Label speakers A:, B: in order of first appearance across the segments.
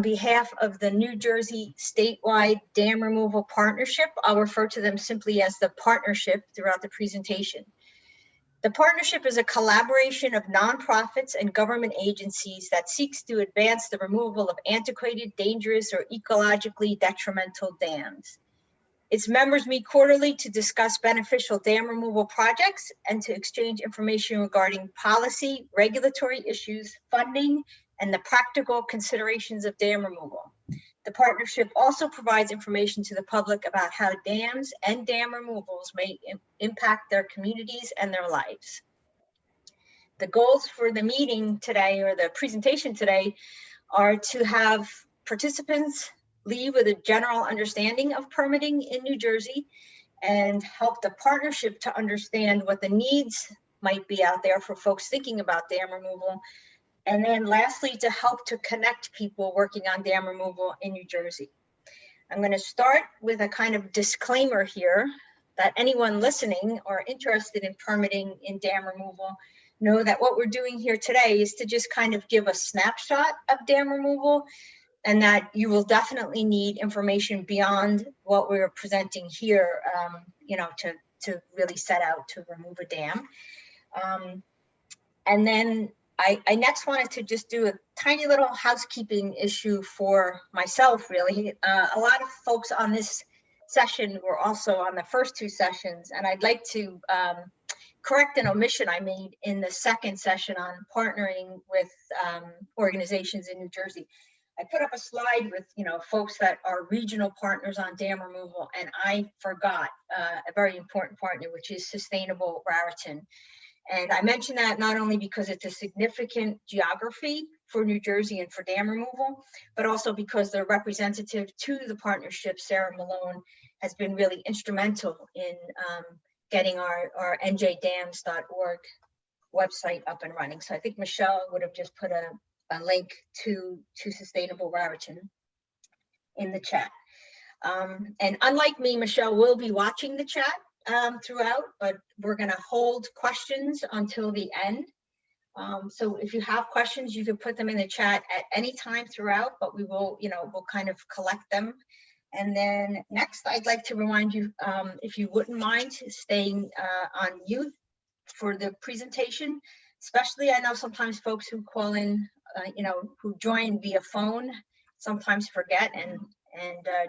A: On behalf of the New Jersey Statewide Dam Removal Partnership, I'll refer to them simply as the partnership throughout the presentation. The partnership is a collaboration of nonprofits and government agencies that seeks to advance the removal of antiquated, dangerous, or ecologically detrimental dams. Its members meet quarterly to discuss beneficial dam removal projects and to exchange information regarding policy, regulatory issues, funding, and the practical considerations of dam removal. The partnership also provides information to the public about how dams and dam removals may impact their communities and their lives. The goals for the meeting today, or the presentation today, are to have participants leave with a general understanding of permitting in New Jersey and help the partnership to understand what the needs might be out there for folks thinking about dam removal. And then lastly, to help to connect people working on dam removal in New Jersey. I'm going to start with a kind of disclaimer here that anyone listening or interested in permitting in dam removal know that what we're doing here today is to just kind of give a snapshot of dam removal, and that you will definitely need information beyond what we're presenting here, to really set out to remove a dam. And then I next wanted to just do a tiny little housekeeping issue for myself, really. A lot of folks on this session were also on the first two sessions, and I'd like to correct an omission I made in the second session on partnering with organizations in New Jersey. I put up a slide with, folks that are regional partners on dam removal, and I forgot a very important partner, which is Sustainable Raritan. And I mention that not only because it's a significant geography for New Jersey and for dam removal, but also because the representative to the partnership, Sarah Malone, has been really instrumental in getting our NJDEPs.org website up and running. So I think Michelle would have just put a link to Sustainable Raritan in the chat. And unlike me, Michelle will be watching the chat throughout, but we're going to hold questions until the end. So if you have questions, you can put them in the chat at any time throughout, but we will, we'll kind of collect them. And then next, I'd like to remind you, if you wouldn't mind staying on mute for the presentation, especially I know sometimes folks who call in, who join via phone, sometimes forget and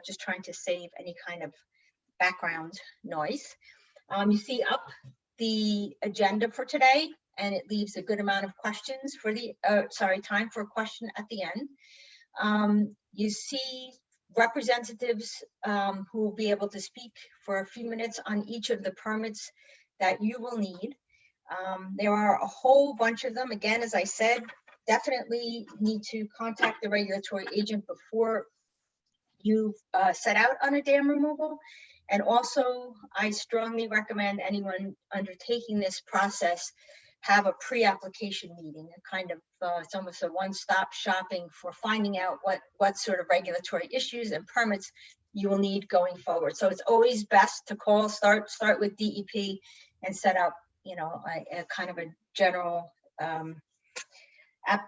A: just trying to save any kind of background noise. You see up the agenda for today, and it leaves a good amount of questions for the, time for a question at the end. You see representatives who will be able to speak for a few minutes on each of the permits that you will need. There are a whole bunch of them. Again, as I said, definitely need to contact the regulatory agent before you set out on a dam removal. And also, I strongly recommend anyone undertaking this process have a pre-application meeting, a kind of, it's almost a one-stop shopping for finding out what sort of regulatory issues and permits you will need going forward. So it's always best to start with DEP and set up, a kind of a general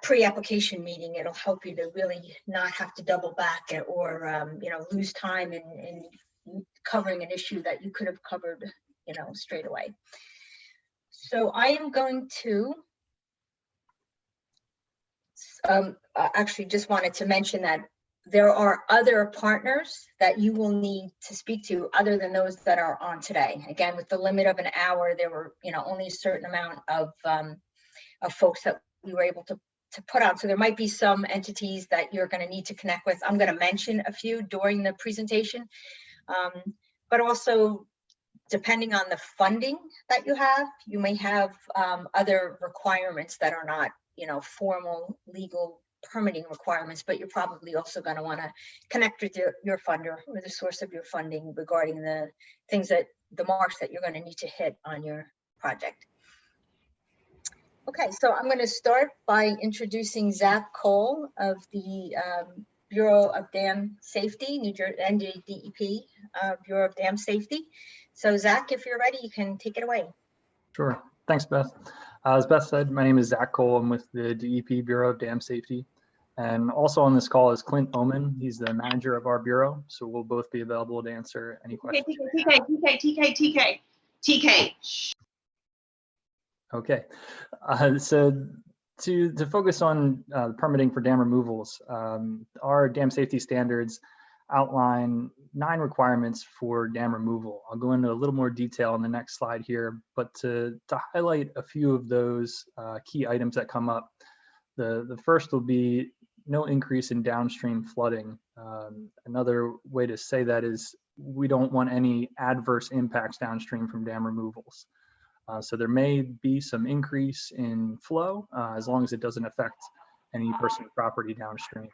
A: pre-application meeting. It'll help you to really not have to double back or, lose time in covering an issue that you could have covered, straight away. So I am going to actually just wanted to mention that there are other partners that you will need to speak to other than those that are on today. Again, with the limit of an hour, there were, only a certain amount of folks that we were able to put out. So there might be some entities that you're going to need to connect with. I'm going to mention a few during the presentation, but also depending on the funding that you have, you may have other requirements that are not, formal legal permitting requirements, but you're probably also going to want to connect with your funder or the source of your funding regarding the things that the marks that you're going to need to hit on your project. Okay, so I'm going to start by introducing Zach Cole of the Bureau of Dam Safety, New Jersey, NJDEP, Bureau of Dam Safety. So Zach, if you're ready, you can take it away.
B: Sure, thanks Beth. As Beth said, my name is Zach Cole. I'm with the DEP Bureau of Dam Safety. And also on this call is Clint Oman. He's the manager of our bureau, so we'll both be available to answer any questions.
C: TK.
B: Okay, so to focus on permitting for dam removals, our dam safety standards outline 9 requirements for dam removal. I'll go into a little more detail on the next slide here, but to highlight a few of those key items that come up, the first will be no increase in downstream flooding. Another way to say that is we don't want any adverse impacts downstream from dam removals. So there may be some increase in flow as long as it doesn't affect any personal property downstream.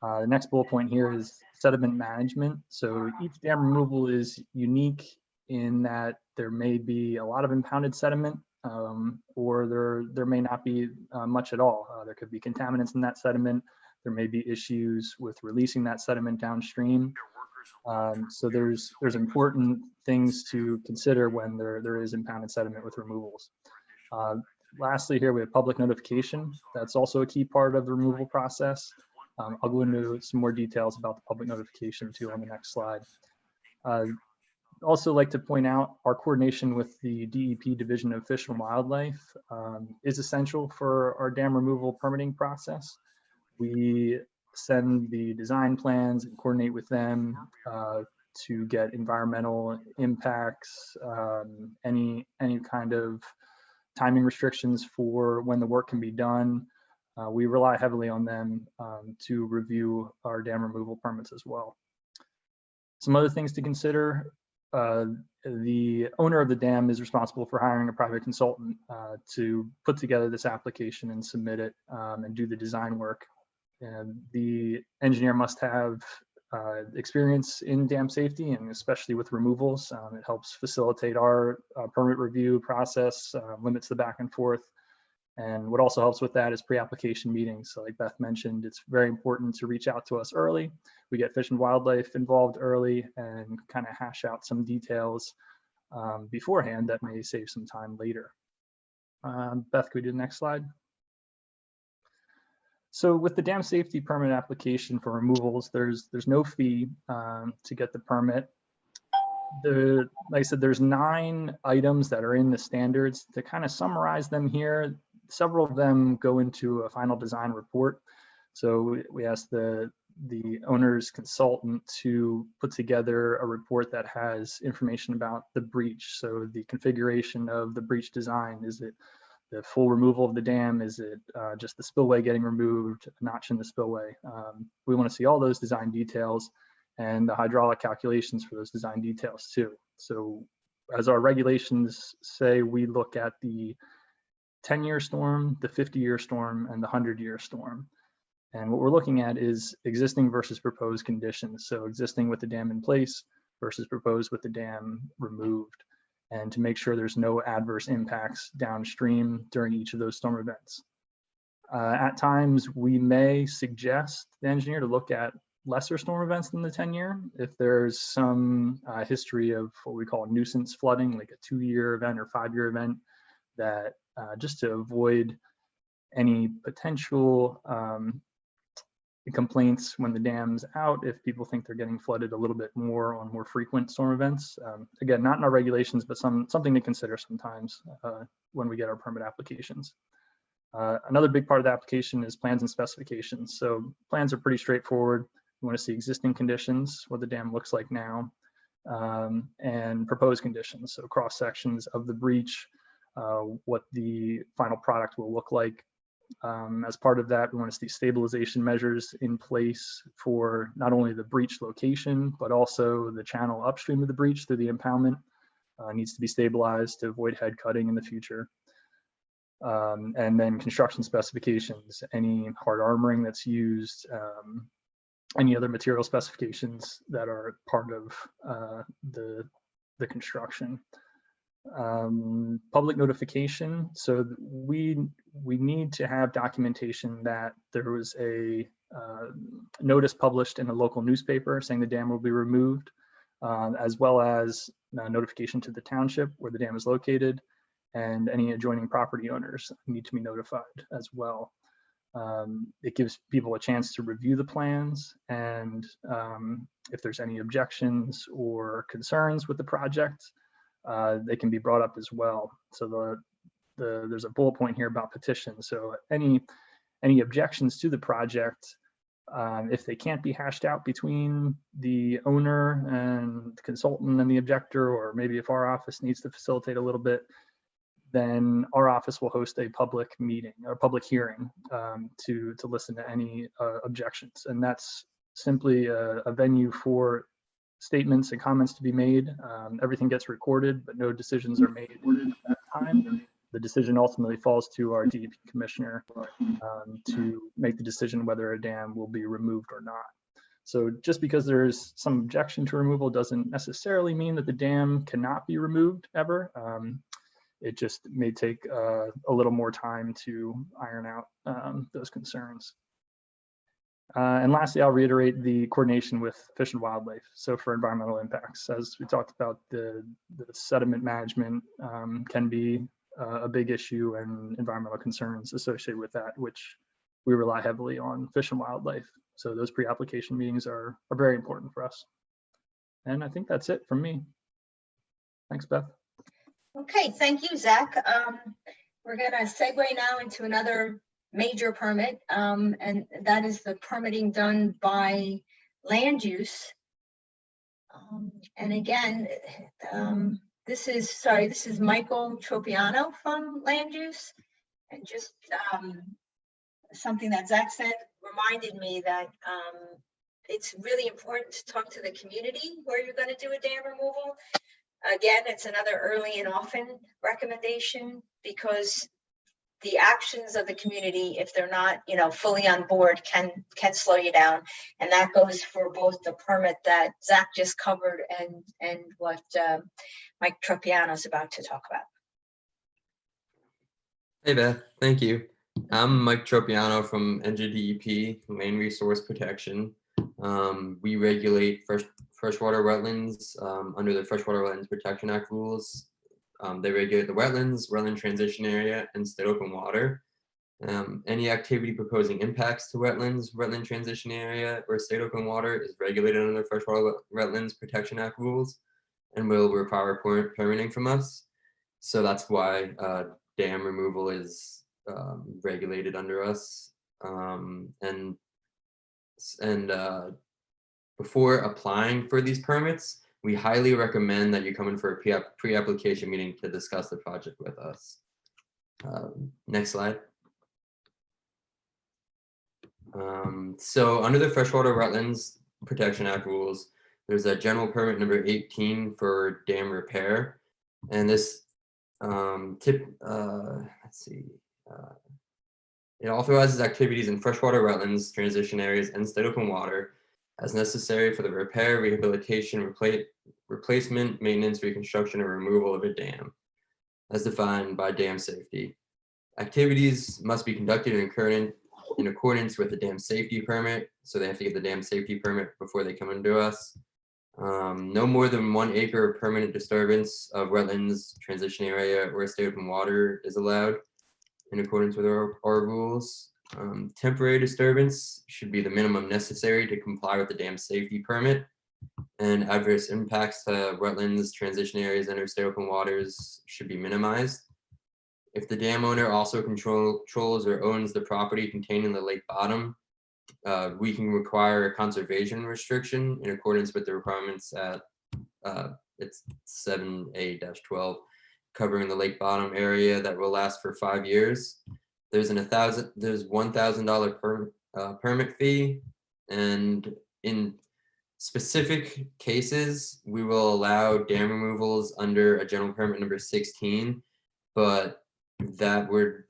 B: The next bullet point here is sediment management. So each dam removal is unique in that there may be a lot of impounded sediment or there may not be much at all. There could be contaminants in that sediment. There may be issues with releasing that sediment downstream. So there's important things to consider when there is impounded sediment with removals. Lastly, here we have public notification. That's also a key part of the removal process. I'll go into some more details about the public notification too on the next slide. Also like to point out our coordination with the DEP Division of Fish and Wildlife is essential for our dam removal permitting process. We send the design plans and coordinate with them to get environmental impacts, any kind of timing restrictions for when the work can be done. We rely heavily on them to review our dam removal permits as well. Some other things to consider, the owner of the dam is responsible for hiring a private consultant to put together this application and submit it and do the design work. And the engineer must have experience in dam safety and especially with removals. It helps facilitate our permit review process, limits the back and forth. And what also helps with that is pre-application meetings. So like Beth mentioned, it's very important to reach out to us early. We get Fish and Wildlife involved early and kind of hash out some details beforehand that may save some time later. Beth, could we do the next slide? So with the dam safety permit application for removals, there's no fee to get the permit. Like I said, there's 9 items that are in the standards. To kind of summarize them here, several of them go into a final design report. So we asked the owner's consultant to put together a report that has information about the breach. So the configuration of the breach design, is it the full removal of the dam? Is it just the spillway getting removed, a notch in the spillway? We want to see all those design details and the hydraulic calculations for those design details too. So as our regulations say, we look at the 10-year storm, the 50-year storm, and the 100-year storm. And what we're looking at is existing versus proposed conditions. So existing with the dam in place versus proposed with the dam removed, and to make sure there's no adverse impacts downstream during each of those storm events. At times, we may suggest the engineer to look at lesser storm events than the 10-year if there's some history of what we call nuisance flooding, like a 2-year event or 5-year event, that just to avoid any potential complaints when the dam's out if people think they're getting flooded a little bit more on more frequent storm events. Again, not in our regulations, but something to consider sometimes when we get our permit applications. Another big part of the application is plans and specifications. So plans are pretty straightforward. We want to see existing conditions, what the dam looks like now, and proposed conditions. So cross sections of the breach, what the final product will look like. As part of that, we want to see stabilization measures in place for not only the breach location, but also the channel upstream of the breach through the impoundment. Needs to be stabilized to avoid head cutting in the future. And then construction specifications, any hard armoring that's used, any other material specifications that are part of the construction. Public notification. So we need to have documentation that there was a notice published in a local newspaper saying the dam will be removed, as well as notification to the township where the dam is located, and any adjoining property owners need to be notified as well. It gives people a chance to review the plans, and if there's any objections or concerns with the project, they can be brought up as well. So there's a bullet point here about petitions. So any objections to the project, if they can't be hashed out between the owner and the consultant and the objector, or maybe if our office needs to facilitate a little bit, then our office will host a public meeting or public hearing to listen to any objections. And that's simply a venue for statements and comments to be made. Everything gets recorded, but no decisions are made at that time. The decision ultimately falls to our DEP commissioner to make the decision whether a dam will be removed or not. So just because there's some objection to removal doesn't necessarily mean that the dam cannot be removed ever. It just may take a little more time to iron out those concerns. And lastly, I'll reiterate the coordination with Fish and Wildlife. So for environmental impacts, as we talked about, the sediment management can be a big issue, and environmental concerns associated with that, which we rely heavily on Fish and Wildlife. So those pre-application meetings are very important for us. And I think that's it from me. Thanks, Beth.
A: Okay, thank you, Zach. We're going to segue now into another major permit, and that is the permitting done by land use. And again, this is Michael Tropiano from land use. And just something that Zach said reminded me that it's really important to talk to the community where you're going to do a dam removal. Again, it's another early and often recommendation, because the actions of the community, if they're not, fully on board, can slow you down. And that goes for both the permit that Zach just covered and what Mike Tropiano is about to talk about.
C: Hey Beth, thank you. I'm Mike Tropiano from NJDEP, Land Resource Protection. We regulate freshwater wetlands under the Freshwater Wetlands Protection Act rules. They regulate the wetlands, wetland transition area, and state open water. Any activity proposing impacts to wetlands, wetland transition area, or state open water is regulated under the Freshwater Wetlands Protection Act rules and will require permitting from us. So that's why dam removal is regulated under us. Before applying for these permits, we highly recommend that you come in for a pre-application meeting to discuss the project with us. Next slide. So under the Freshwater Wetlands Protection Act rules, there's a general permit number 18 for dam repair. And this it authorizes activities in freshwater wetlands, transition areas, and state open water as necessary for the repair, rehabilitation, replacement, maintenance, reconstruction, or removal of a dam, as defined by dam safety. Activities must be conducted in accordance with the dam safety permit, so they have to get the dam safety permit before they come into us. No more than 1 acre of permanent disturbance of wetlands, transition area, or state open water is allowed in accordance with our rules. Temporary disturbance should be the minimum necessary to comply with the dam safety permit, and adverse impacts to wetlands, transition areas, and or state open waters should be minimized. If the dam owner also controls or owns the property contained in the lake bottom, we can require a conservation restriction in accordance with the requirements at it's 7A-12, covering the lake bottom area that will last for 5 years. There's $1,000 permit fee, and in specific cases, we will allow dam removals under a general permit number 16, but the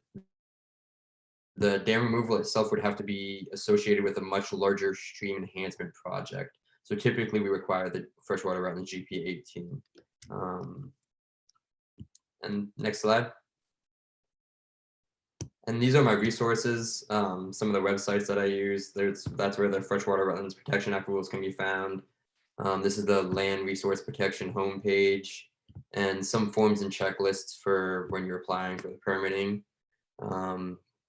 C: dam removal itself would have to be associated with a much larger stream enhancement project. So typically we require the Freshwater Wetlands GP 18. And next slide. And these are my resources, some of the websites that I use. That's where the Freshwater Wetlands Protection Act rules can be found. This is the Land Resource Protection homepage, and some forms and checklists for when you're applying for the permitting.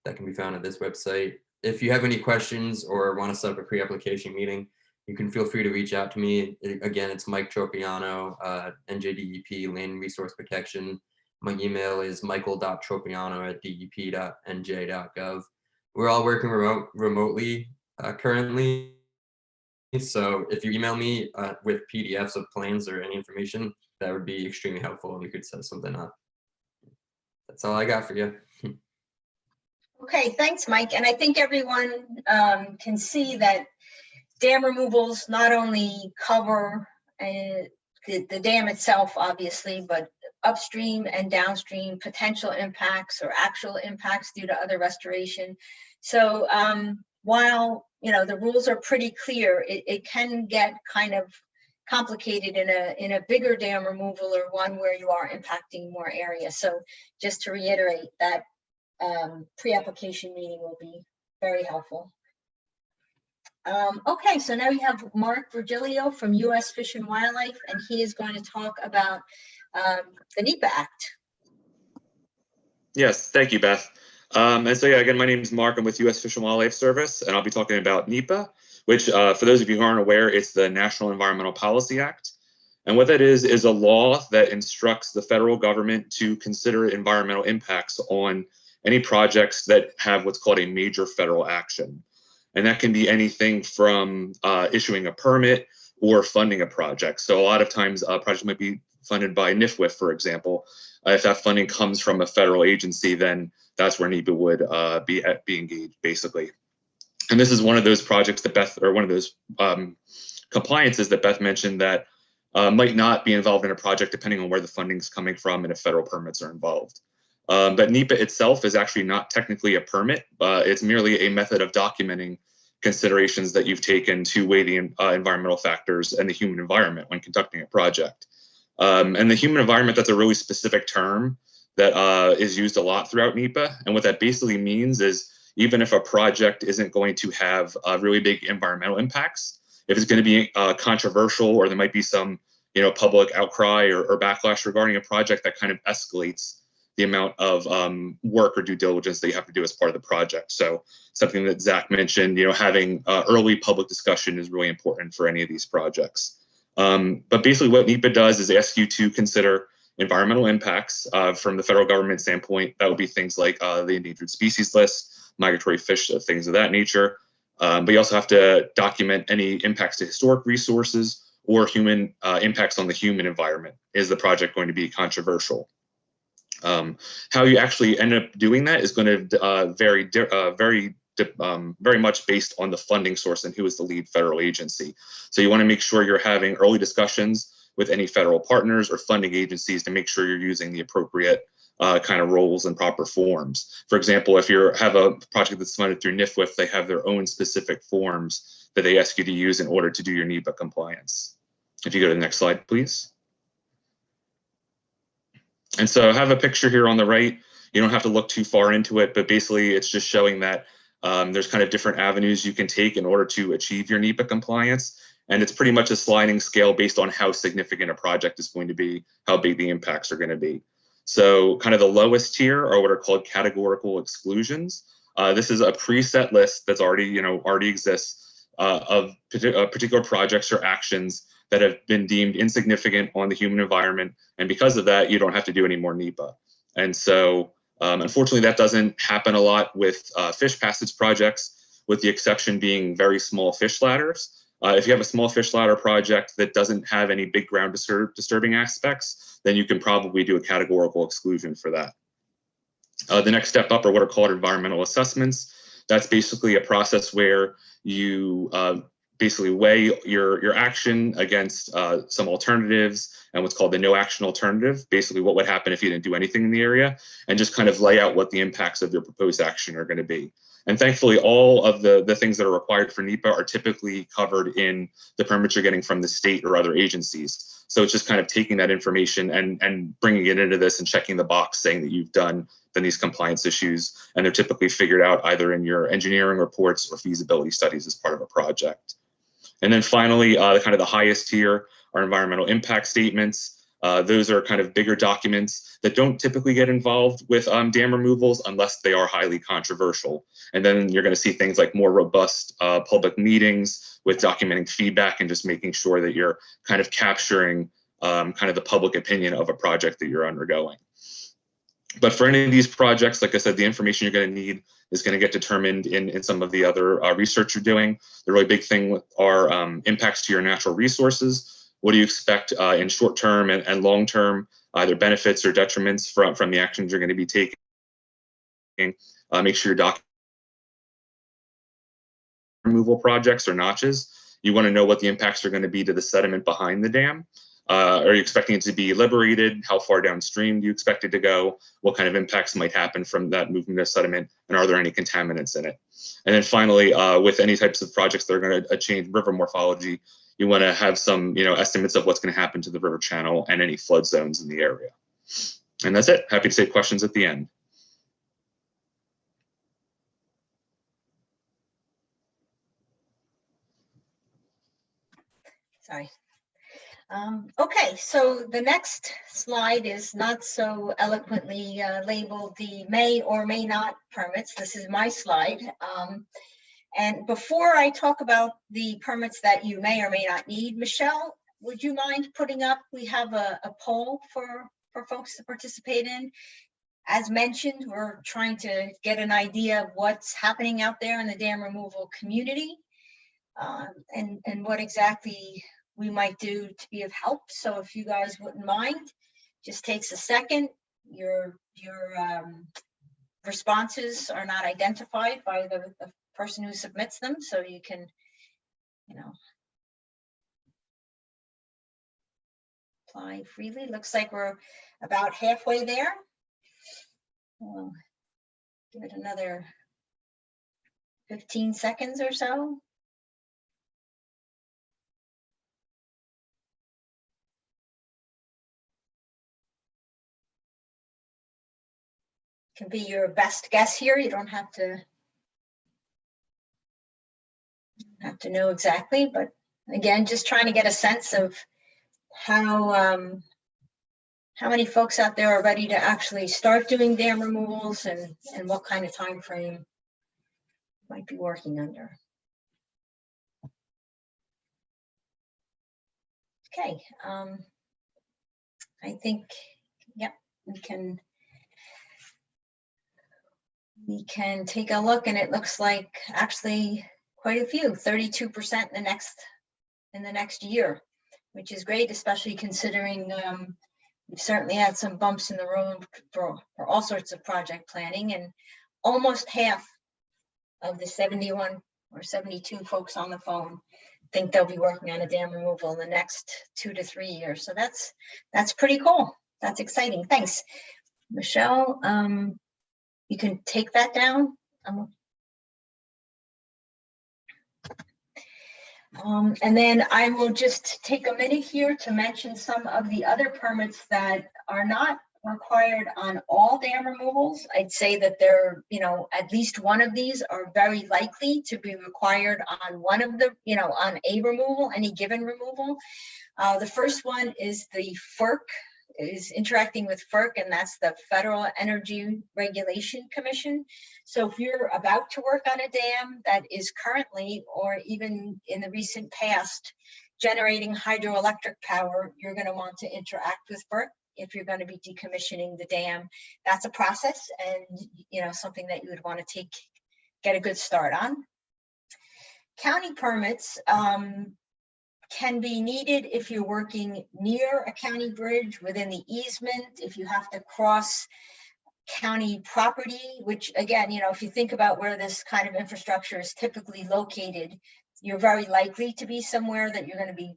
C: that can be found at this website. If you have any questions or want to set up a pre-application meeting, you can feel free to reach out to me. Again, it's Mike Tropiano, NJDEP Land Resource Protection. My email is michael.tropiano@dep.nj.gov. We're all working remotely currently. So if you email me with PDFs of plans or any information, that would be extremely helpful and we could set something up. That's all I got for you.
A: Okay, thanks, Mike. And I think everyone can see that dam removals not only cover the dam itself, obviously, but upstream and downstream potential impacts or actual impacts due to other restoration. So while the rules are pretty clear, it can get kind of complicated in a bigger dam removal or one where you are impacting more areas. So just to reiterate, that pre-application meeting will be very helpful. Okay, so now we have Mark Virgilio from U.S. Fish and Wildlife, and he is going to talk about the NEPA Act.
D: Yes, thank you, Beth. And so, yeah, again, my name is Mark. I'm with U.S. Fish and Wildlife Service, and I'll be talking about NEPA, which, for those of you who aren't aware, it's the National Environmental Policy Act. And what that is a law that instructs the federal government to consider environmental impacts on any projects that have what's called a major federal action. And that can be anything from issuing a permit or funding a project. So a lot of times projects might be funded by NIFWIF, for example. If that funding comes from a federal agency, then that's where NEPA would be engaged, basically. And this is one of those projects that Beth, or one of those compliances that Beth mentioned that might not be involved in a project depending on where the funding is coming from and if federal permits are involved. But NEPA itself is actually not technically a permit. It's merely a method of documenting considerations that you've taken to weigh the environmental factors and the human environment when conducting a project. And the human environment, that's a really specific term that is used a lot throughout NEPA. And what that basically means is even if a project isn't going to have really big environmental impacts, if it's going to be controversial or there might be some public outcry or backlash regarding a project, that kind of escalates the amount of work or due diligence that you have to do as part of the project. So something that Zach mentioned, having early public discussion is really important for any of these projects. But basically what NEPA does is ask you to consider environmental impacts from the federal government standpoint. That would be things like the endangered species list, migratory fish, things of that nature. But you also have to document any impacts to historic resources or human impacts on the human environment. Is the project going to be controversial? How you actually end up doing that is going to vary very much based on the funding source and who is the lead federal agency. So you want to make sure you're having early discussions with any federal partners or funding agencies to make sure you're using the appropriate kind of roles and proper forms. For example, if you have a project that's funded through NIFWIF, they have their own specific forms that they ask you to use in order to do your NEPA compliance. If you go to the next slide, please. And so I have a picture here on the right. You don't have to look too far into it, but basically it's just showing that there's kind of different avenues you can take in order to achieve your NEPA compliance. And it's pretty much a sliding scale based on how significant a project is going to be, how big the impacts are going to be. So kind of the lowest tier are what are called categorical exclusions. This is a preset list that's already exists of particular projects or actions that have been deemed insignificant on the human environment. And because of that, you don't have to do any more NEPA. And so unfortunately, that doesn't happen a lot with fish passage projects, with the exception being very small fish ladders. If you have a small fish ladder project that doesn't have any big ground disturbing aspects, then you can probably do a categorical exclusion for that. The next step up are what are called environmental assessments. That's basically a process where you basically weigh your action against some alternatives and what's called the no action alternative, basically what would happen if you didn't do anything in the area, and just kind of lay out what the impacts of your proposed action are going to be. And thankfully, all of the things that are required for NEPA are typically covered in the permits you're getting from the state or other agencies. So it's just kind of taking that information and bringing it into this and checking the box saying that you've done these compliance issues, and they're typically figured out either in your engineering reports or feasibility studies as part of a project. And then finally, the highest tier are environmental impact statements. Those are kind of bigger documents that don't typically get involved with dam removals unless they are highly controversial. And then you're going to see things like more robust public meetings with documenting feedback and just making sure that you're kind of capturing kind of the public opinion of a project that you're undergoing. But for any of these projects, like I said, the information you're going to need is going to get determined in some of the other research you're doing. The really big thing are impacts to your natural resources. What do you expect in short term and long term, either benefits or detriments from the actions you're going to be taking? Make sure your document removal projects or notches. You want to know what the impacts are going to be to the sediment behind the dam. Are you expecting it to be liberated? How far downstream do you expect it to go? What kind of impacts might happen from that movement of sediment? And are there any contaminants in it? And then finally, with any types of projects that are going to change river morphology, you want to have some estimates of what's going to happen to the river channel and any flood zones in the area. And that's it. Happy to take questions at the end.
A: Sorry. Okay, so the next slide is not so eloquently labeled the may or may not permits. This is my slide. And before I talk about the permits that you may or may not need, Michelle, would you mind putting up, we have a poll for folks to participate in. As mentioned, we're trying to get an idea of what's happening out there in the dam removal community and what exactly we might do to be of help. So if you guys wouldn't mind, just takes a second. Your responses are not identified by the person who submits them, so you can, apply freely. Looks like we're about halfway there. We'll give it another 15 seconds or so. Can be your best guess here. You don't have to know exactly, but again, just trying to get a sense of how many folks out there are ready to actually start doing dam removals and what kind of time frame might be working under. Okay, I think, yep, we can take a look, and it looks like actually quite a few, 32% in the next year, which is great, especially considering we've certainly had some bumps in the road for all sorts of project planning, and almost half of the 71 or 72 folks on the phone think they'll be working on a dam removal in the next 2 to 3 years. So that's pretty cool. That's exciting. Thanks, Michelle. You can take that down. And then I will just take a minute here to mention some of the other permits that are not required on all dam removals. I'd say that there, at least one of these are very likely to be required on one of the, on a removal, any given removal. The first one is the FERC, is interacting with FERC, and that's the Federal Energy Regulation Commission. So if you're about to work on a dam that is currently, or even in the recent past, generating hydroelectric power, you're going to want to interact with FERC if you're going to be decommissioning the dam. That's a process, and something that you would want to get a good start on. County permits can be needed if you're working near a county bridge, within the easement, if you have to cross county property, which again, if you think about where this kind of infrastructure is typically located, you're very likely to be somewhere that you're going to be,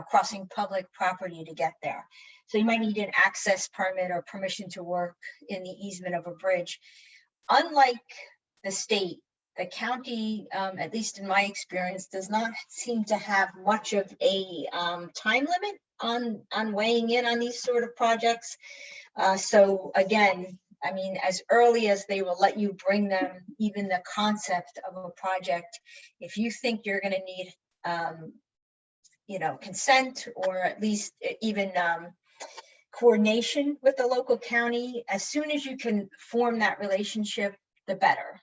A: crossing public property to get there. So you might need an access permit or permission to work in the easement of a bridge. Unlike the state, the county, at least in my experience, does not seem to have much of a time limit on weighing in on these sort of projects. So again, I mean, as early as they will let you bring them, even the concept of a project, if you think you're going to need, consent, or at least even coordination with the local county. As soon as you can form that relationship, the better.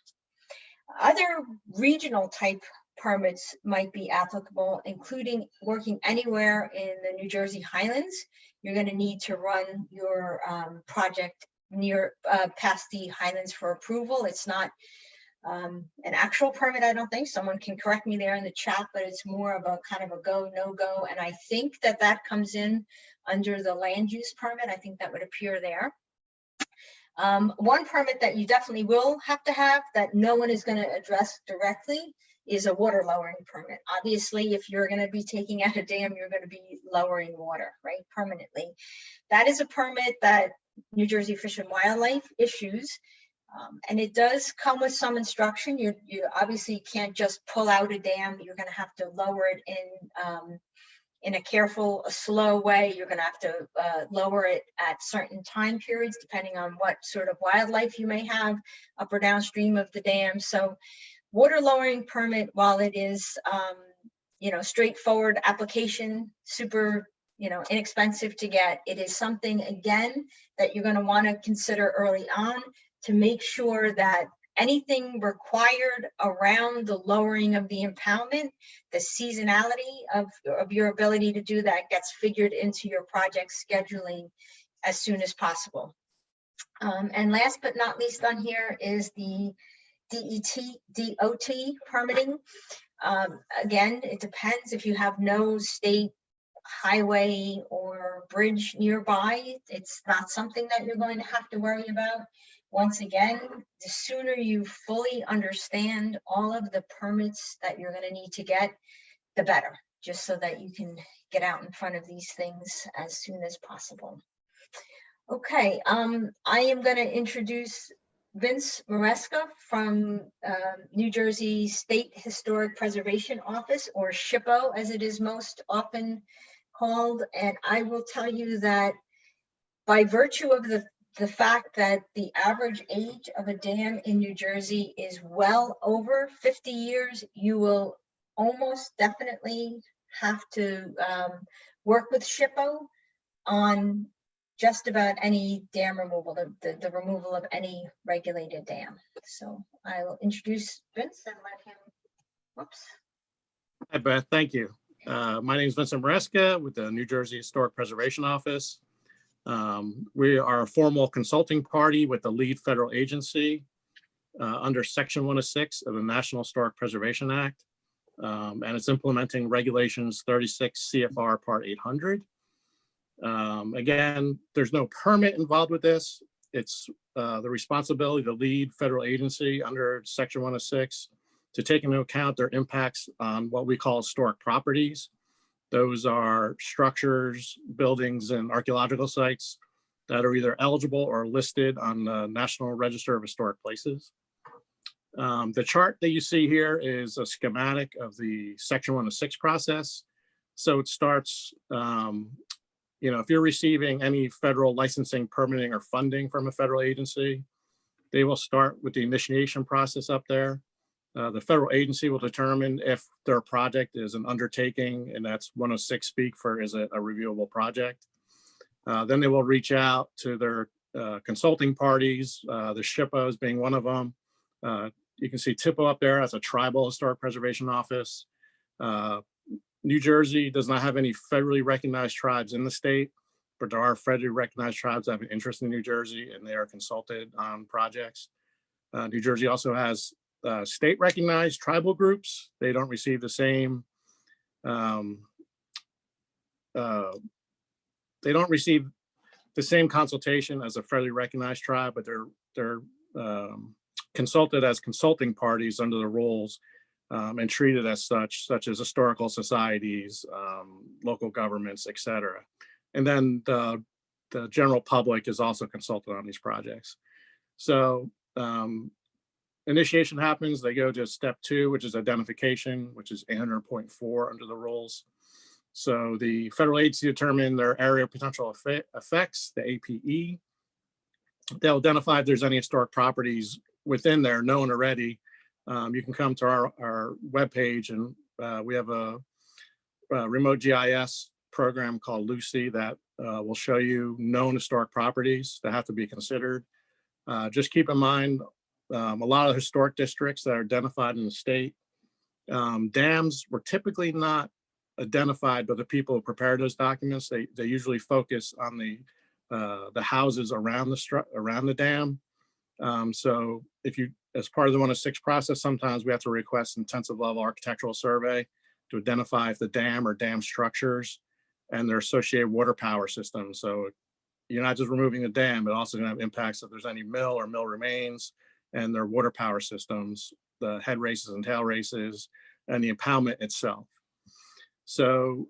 A: Other regional type permits might be applicable, including working anywhere in the New Jersey Highlands. You're going to need to run your project near past the Highlands for approval. It's not an actual permit, I don't think. Someone can correct me there in the chat, but it's more of a kind of a go, no go. And I think that that comes in under the land use permit. I think that would appear there. One permit that you definitely will have to have that no one is going to address directly is a water lowering permit. Obviously, if you're going to be taking out a dam, you're going to be lowering water, right, permanently. That is a permit that New Jersey Fish and Wildlife issues. And it does come with some instruction. You obviously can't just pull out a dam. You're going to have to lower it in a careful, a slow way. You're going to have to lower it at certain time periods, depending on what sort of wildlife you may have up or downstream of the dam. So water lowering permit, while it is, straightforward application, super, inexpensive to get, it is something, again, that you're going to want to consider early on to make sure that anything required around the lowering of the impoundment, the seasonality of your ability to do that gets figured into your project scheduling as soon as possible. And last but not least on here is the DOT permitting. Again, it depends. If you have no state highway or bridge nearby, it's not something that you're going to have to worry about. Once again, the sooner you fully understand all of the permits that you're going to need to get, the better, just so that you can get out in front of these things as soon as possible. Okay, I am going to introduce Vince Maresca from New Jersey State Historic Preservation Office, or SHPO as it is most often called. And I will tell you that by virtue of the fact that the average age of a dam in New Jersey is well over 50 years, you will almost definitely have to work with SHPO on just about any dam removal, the removal of any regulated dam. So I will introduce Vince and let him, whoops.
E: Hi, Beth, thank you. My name is Vincent Maresca with the New Jersey Historic Preservation Office. We are a formal consulting party with the lead federal agency under Section 106 of the National Historic Preservation Act. And it's implementing regulations 36 CFR Part 800. Again, there's no permit involved with this. It's the responsibility of the lead federal agency under Section 106 to take into account their impacts on what we call historic properties. Those are structures, buildings, and archaeological sites that are either eligible or listed on the National Register of Historic Places. The chart that you see here is a schematic of the Section 106 process. So it starts, if you're receiving any federal licensing, permitting, or funding from a federal agency, they will start with the initiation process up there. The federal agency will determine if their project is an undertaking, and that's 106 speak for is it a reviewable project. Then they will reach out to their consulting parties, the SHPOs being one of them. You can see TIPO up there as a tribal historic preservation office. New Jersey does not have any federally recognized tribes in the state, but there are federally recognized tribes that have an interest in New Jersey, and they are consulted on projects. New Jersey also has state recognized tribal groups. They don't receive the same, consultation as a federally recognized tribe, but they're consulted as consulting parties under the rules and treated as such as historical societies, local governments, etc. And then the general public is also consulted on these projects. So initiation happens, they go to step 2, which is identification, which is 800.4 under the rules. So the federal agency determine their area of potential effects, the APE. They'll identify if there's any historic properties within there known already. You can come to our webpage, and we have a remote GIS program called Lucy that We'll show you known historic properties that have to be considered. Just keep in mind, a lot of historic districts that are identified in the state, dams were typically not identified by the people who prepared those documents. They usually focus on the houses around the dam. So if you, as part of the 106 process, sometimes we have to request intensive level architectural survey to identify if the dam or dam structures and their associated water power systems. So you're not just removing the dam, but also gonna have impacts if there's any mill or mill remains and their water power systems, the head races and tail races, and the impoundment itself. So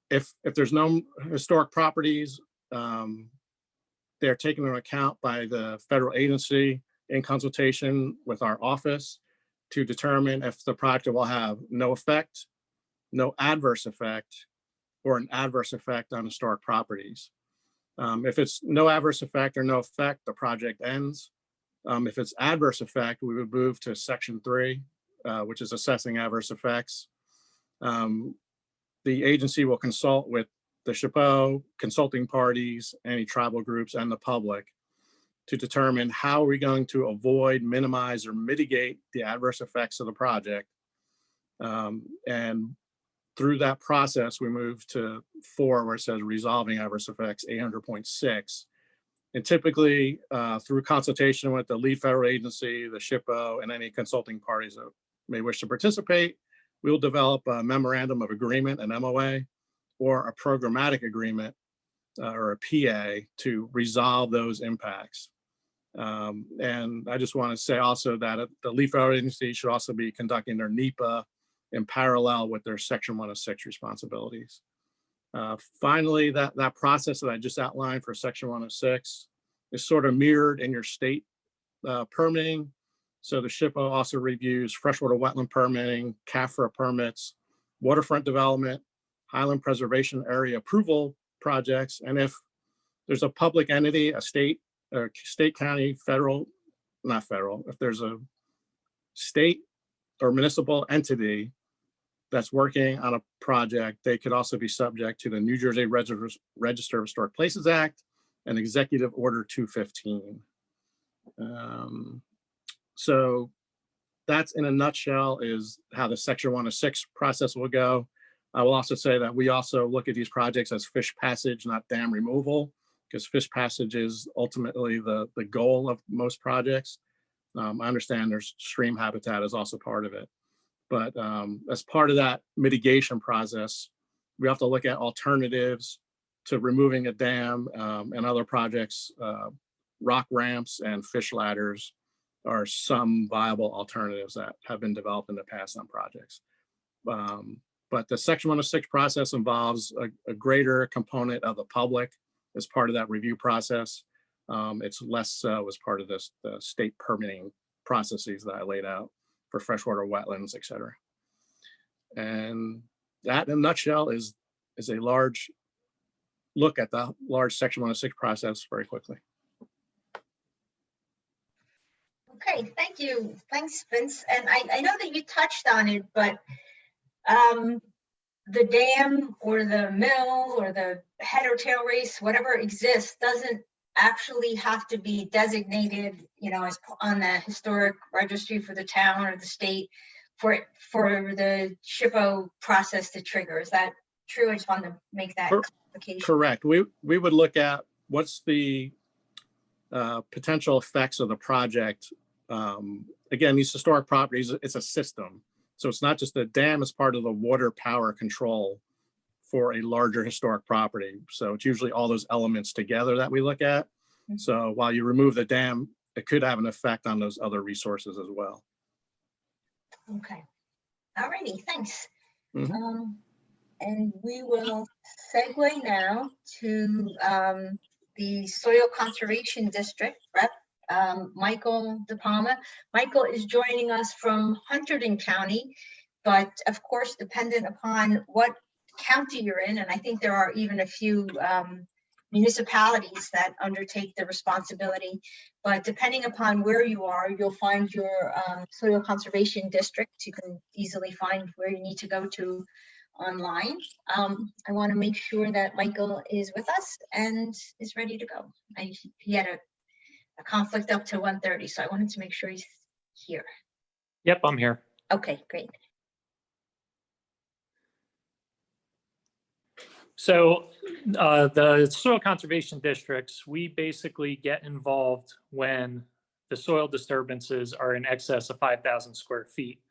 E: if there's no historic properties, they're taken into account by the federal agency in consultation with our office to determine if the project will have no effect, no adverse effect, or an adverse effect on historic properties. If it's no adverse effect or no effect, the project ends. If it's adverse effect, we would move to section 3, which is assessing adverse effects. The agency will consult with the SHPO, consulting parties, any tribal groups, and the public to determine how are we going to avoid, minimize, or mitigate the adverse effects of the project. And through that process, we move to 4, where it says resolving adverse effects, 800.6. And typically, through consultation with the lead federal agency, the SHPO, and any consulting parties that may wish to participate, we will develop a memorandum of agreement, an MOA, or a programmatic agreement, or a PA, to resolve those impacts. And I just want to say also that the lead federal agency should also be conducting their NEPA in parallel with their Section 106 responsibilities. Finally, that process that I just outlined for Section 106 is sort of mirrored in your state permitting. So the SHPO also reviews freshwater wetland permitting, CAFRA permits, waterfront development, highland preservation area approval projects. And if there's a public entity, a state, or state, county, federal, not federal, if there's a state or municipal entity that's working on a project, they could also be subject to the New Jersey Register of Historic Places Act and Executive Order 215. So that's, in a nutshell, is how the Section 106 process will go. I will also say that we also look at these projects as fish passage, not dam removal, because fish passage is ultimately the goal of most projects. I understand there's stream habitat is also part of it. But as part of that mitigation process, we have to look at alternatives to removing a dam and other projects. Rock ramps and fish ladders are some viable alternatives that have been developed in the past on projects. But the Section 106 process involves a greater component of the public as part of that review process. It's less so as part of the state permitting processes that I laid out for freshwater wetlands, et cetera. And that, in a nutshell, is a large look at the large Section 106 process very quickly.
A: Okay, thank you. Thanks, Vince. And I know that you touched on it, but the dam or the mill or the head or tail race, whatever exists, doesn't actually have to be designated, you know, as on the historic registry for the town or the state for the SHPO process to trigger. Is that true? I just wanted to make that clarification.
E: Correct. We would look at what's the potential effects of the project. Again, these historic properties, it's a system. So it's not just the dam as part of the water power control for a larger historic property. So it's usually all those elements together that we look at. Mm-hmm. So while you remove the dam, it could have an effect on those other resources as well.
A: Okay. All righty, thanks.
E: Mm-hmm.
A: And we will segue now to the Soil Conservation District rep, Michael DePalma. Michael is joining us from Hunterdon County, but of course, dependent upon what county you're in, and I think there are even a few municipalities that undertake the responsibility, but depending upon where you are, you'll find your soil conservation district. You can easily find where you need to go to online. I want to make sure that Michael is with us and is ready to go. He had a conflict up to 1:30, so I wanted to make sure he's here.
F: Yep, I'm here.
A: Okay, great.
F: So the soil conservation districts, we basically get involved when the soil disturbances are in excess of 5,000 square feet.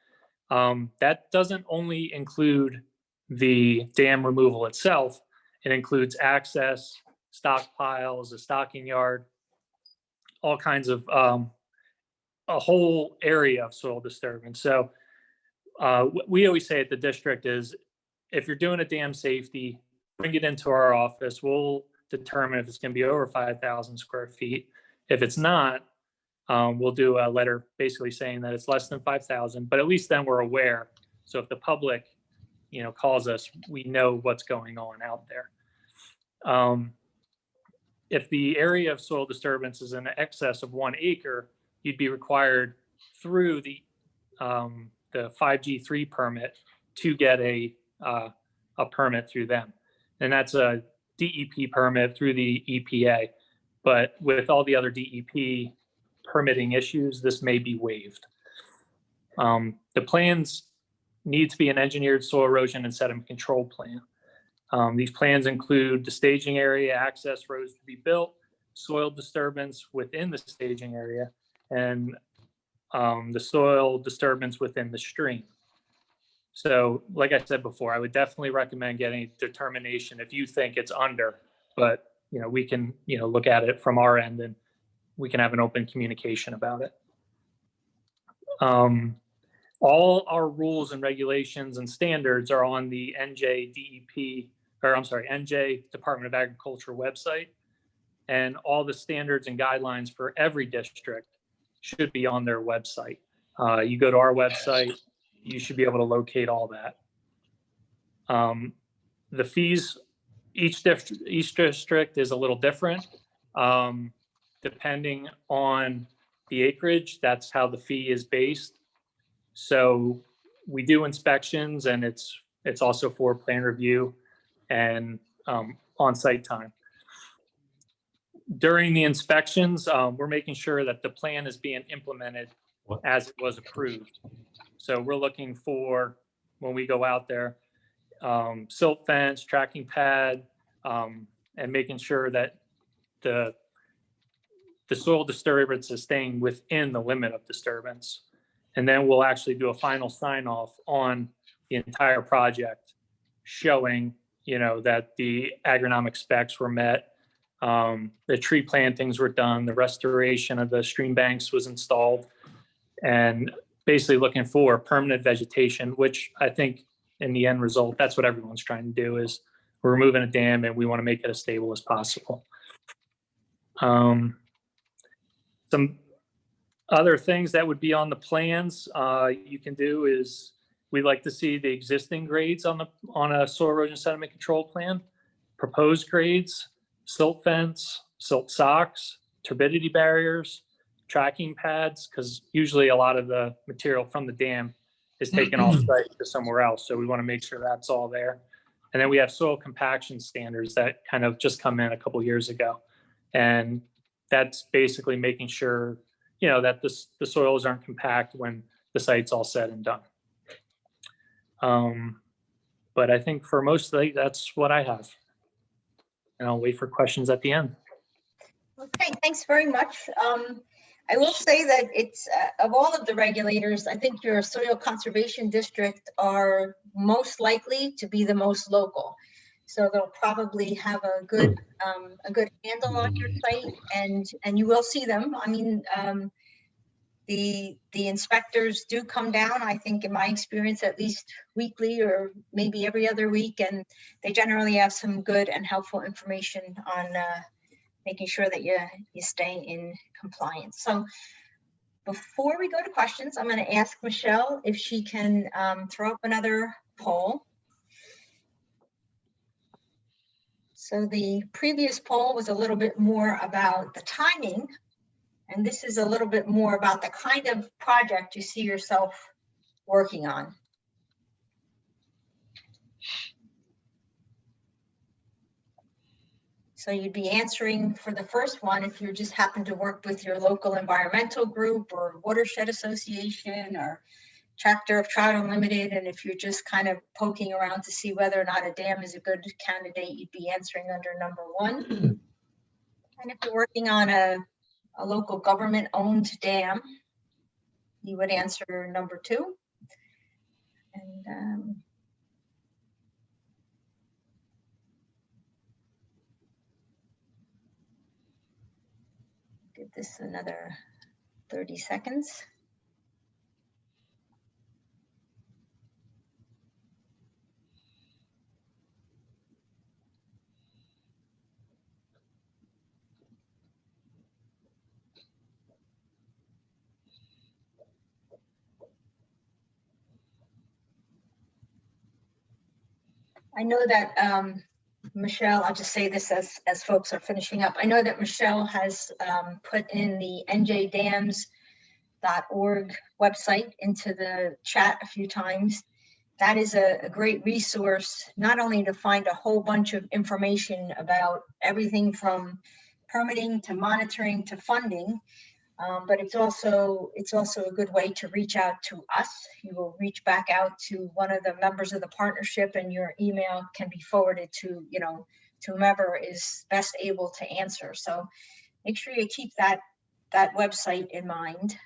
F: That doesn't only include the dam removal itself. It includes access, stockpiles, a stocking yard, all kinds of a whole area of soil disturbance. So we always say at the district is, if you're doing a dam safety, bring it into our office. We'll determine if it's going to be over 5,000 square feet. If it's not, we'll do a letter basically saying that it's less than 5,000, but at least then we're aware. So if the public, calls us, we know what's going on out there. If the area of soil disturbance is in excess of 1 acre, you'd be required through the 5G3 permit to get a permit through them. And that's a DEP permit through the EPA. But with all the other DEP permitting issues, this may be waived. The plans need to be an engineered soil erosion and sediment control plan. These plans include the staging area, access roads to be built, soil disturbance within the staging area, and the soil disturbance within the stream. So like I said before, I would definitely recommend getting a determination if you think it's under, but we can, look at it from our end and we can have an open communication about it. All our rules and regulations and standards are on the NJDEP, NJ Department of Agriculture website. And all the standards and guidelines for every district should be on their website. You go to our website, you should be able to locate all that. The fees, each district is a little different. Depending on the acreage, that's how the fee is based. So we do inspections, and it's also for plan review and on-site time. During the inspections, we're making sure that the plan is being implemented as it was approved. So we're looking for, when we go out there, silt fence, tracking pad, and making sure that the soil disturbance is staying within the limit of disturbance. And then we'll actually do a final sign off on the entire project, showing, that the agronomic specs were met, the tree plantings were done, the restoration of the stream banks was installed, and basically looking for permanent vegetation, which I think in the end result, that's what everyone's trying to do, is we're removing a dam and we want to make it as stable as possible. Some other things that would be on the plans you can do is, we'd like to see the existing grades on a soil erosion sediment control plan, proposed grades, silt fence, silt socks, turbidity barriers, tracking pads, because usually a lot of the material from the dam is taken off site to somewhere else. So we want to make sure that's all there. And then we have soil compaction standards that kind of just come in a couple years ago. And that's basically making sure, that the soils aren't compact when the site's all said and done. But I think for most of it, that's what I have. And I'll wait for questions at the end.
A: Okay, thanks very much. I will say that it's of all of the regulators, I think your soil conservation district are most likely to be the most local. So they'll probably have a good handle on your site, and you will see them. I mean, the inspectors do come down, I think in my experience, at least weekly or maybe every other week, and they generally have some good and helpful information on making sure that you stay in compliance. So before we go to questions, I'm going to ask Michelle if she can throw up another poll. So the previous poll was a little bit more about the timing, and this is a little bit more about the kind of project you see yourself working on. So you'd be answering for the first one if you just happen to work with your local environmental group or watershed association or chapter of Trout Unlimited. And if you're just kind of poking around to see whether or not a dam is a good candidate, you'd be answering under number 1. And if you're working on a local government owned dam, you would answer number 2. And give this another 30 seconds. I know that Michelle, I'll just say this as folks are finishing up. I know that Michelle has put in the njDams.org website into the chat a few times. That is a great resource, not only to find a whole bunch of information about everything from permitting to monitoring to funding, but it's also a good way to reach out to us. You will reach back out to one of the members of the partnership, and your email can be forwarded to, to whomever is best able to answer. So make sure you keep that website in mind.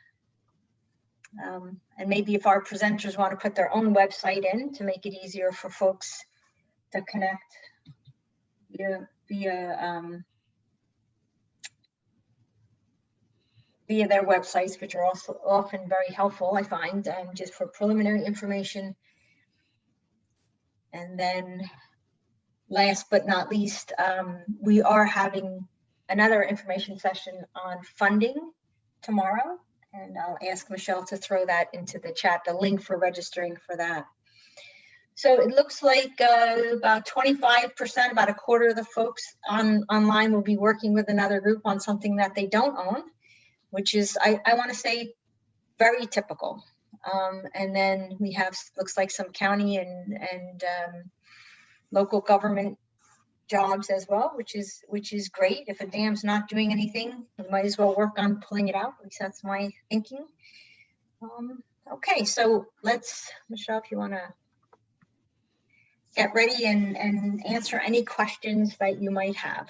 A: And maybe if our presenters want to put their own website in to make it easier for folks to connect via their websites, which are also often very helpful, I find, just for preliminary information. And then last but not least, we are having another information session on funding tomorrow. And I'll ask Michelle to throw that into the chat, the link for registering for that. So it looks like about 25%, about a quarter of the folks online will be working with another group on something that they don't own, which is, I want to say, very typical. And then we have, looks like, some county and local government jobs as well, which is great. If a dam's not doing anything, we might as well work on pulling it out. At least that's my thinking. Okay, so let's, Michelle, if you want to get ready and answer any questions that you might have.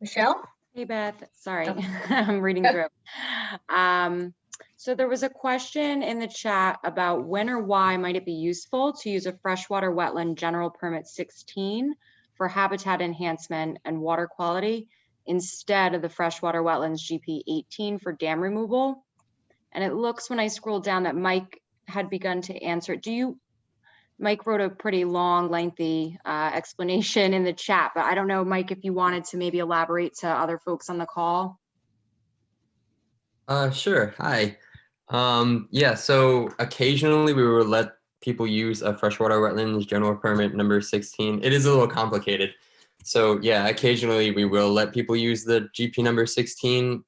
A: Michelle?
G: Hey, Beth, sorry,
A: Oh.
G: I'm reading through. So there was a question in the chat about when or why might it be useful to use a freshwater wetland general permit 16 for habitat enhancement and water quality instead of the freshwater wetlands GP 18 for dam removal. And it looks, when I scroll down, that Mike had begun to answer. Mike wrote a pretty long, lengthy explanation in the chat, but I don't know, Mike, if you wanted to maybe elaborate to other folks on the call.
C: Sure. Hi. Yeah, so occasionally we will let people use a freshwater wetlands general permit number 16. It is a little complicated. So yeah, occasionally we will let people use the GP number 16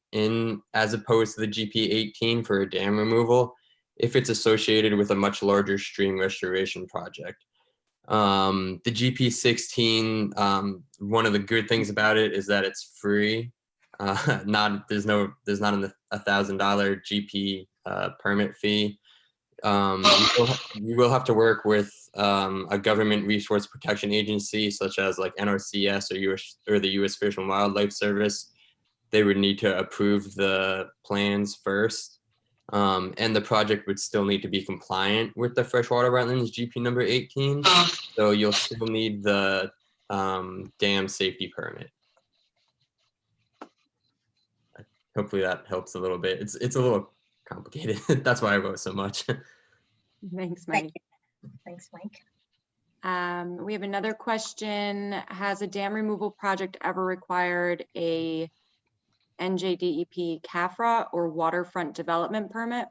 C: as opposed to the GP 18 for a dam removal if it's associated with a much larger stream restoration project. The GP 16, one of the good things about it is that it's free. There's not a $1,000 GP permit fee. You will have to work with a government resource protection agency such as like NRCS or the U.S. Fish and Wildlife Service. They would need to approve the plans first, and the project would still need to be compliant with the freshwater wetlands GP number 18. So you'll still need the dam safety permit. Hopefully that helps a little bit. It's a little complicated. That's why I wrote so much.
G: Thanks, Mike.
A: Thanks, Mike.
G: We have another question. Has a dam removal project ever required a NJDEP CAFRA or waterfront development permit?